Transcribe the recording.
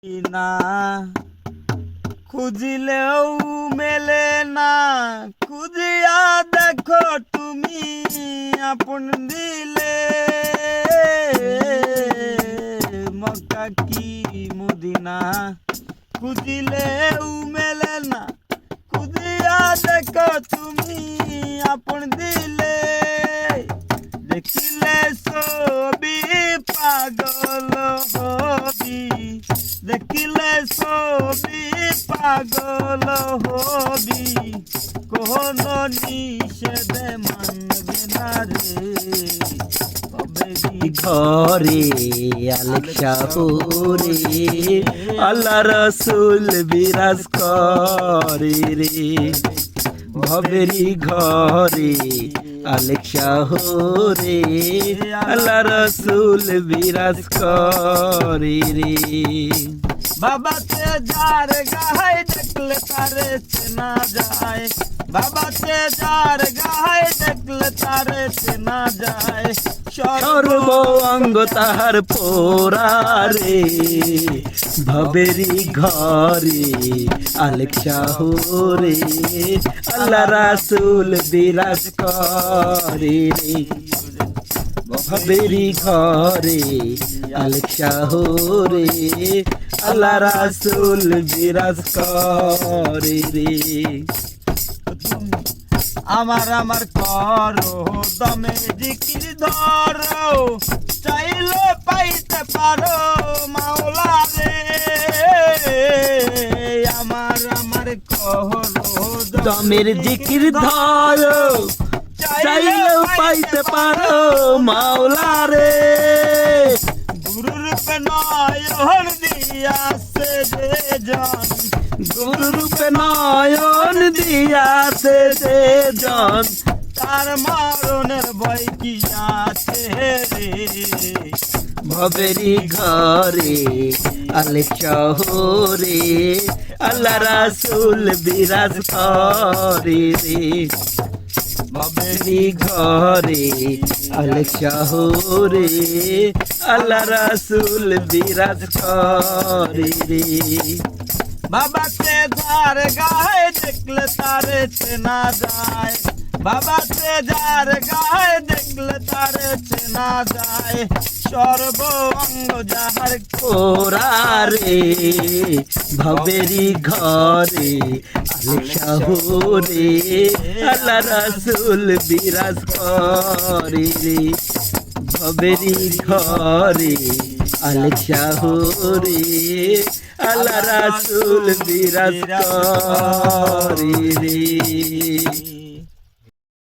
না খুঁজিলেও মেলে না, খুঁজিয়া দেখো তুমি আপন দিলে। মক্কা কি মদিনা খুঁজিলেও মেলে না, খুঁজিয়া দেখো তুমি আপন দিলে। দেখিলে ছবি পাগল হবি, দেখিলে ছবি পাগল হবি, কোন নিষেধে মানবে না রে। ঘরে আলেখা রে আল্লাহ রসুল বিরাজ করে রে। ভবেরি ঘরে আলেখা রে আল্লাহ রসুল বিরাজ করে রে। বাবাতে যার গায়ে দেখলে তারে চেনা যায়, বাবাতে যার গায়ে দেখলে তারে চেনা যায়। সর্ব অঙ্গ তাহার পোড়ারে ভবেরি ঘরে আলেখা রে আল্লাহ রাসূল বিরাজ করে রে। ভবেরি ঘরে আলেখা রে আল্লাহ রাসূল বিরাজ করে রে। আমার আমার করো দমে জিকির ধরো, চাইলে পাইতে পারো মাওলা রে। আমার আমার করো দমের জিকির ধরো, চাইলেও পাইতে পারো মাওলা রে। গুরুরূপে নয়ন দিয়াছে যে জন, গুরুরূপে নয়ন দিয়াছে যে জন, তার মরণের ভয় কি আছে রে। ভবেরি ঘরে আলেখা রে আল্লাহ রাসূল বিরাজ করে রে। ভবেরি ঘরে আলেখা রে আল্লাহ রাসূল বিরাজ করে রে। বাবাতে যার গায়ে দেখলে তারে চেনা যায়, বাবাতে যার গায়ে দেখলে তারে চেনা যায়। সর্ব অঙ্গ যাহার পোড়ারে ভবেরি ঘরে আলেখা রে আল্লাহ রাসূল বিরাজ করে রে। ভবেরি ঘরে আলেখা রে আল্লাহ রাসূল বিরাজ করে রে।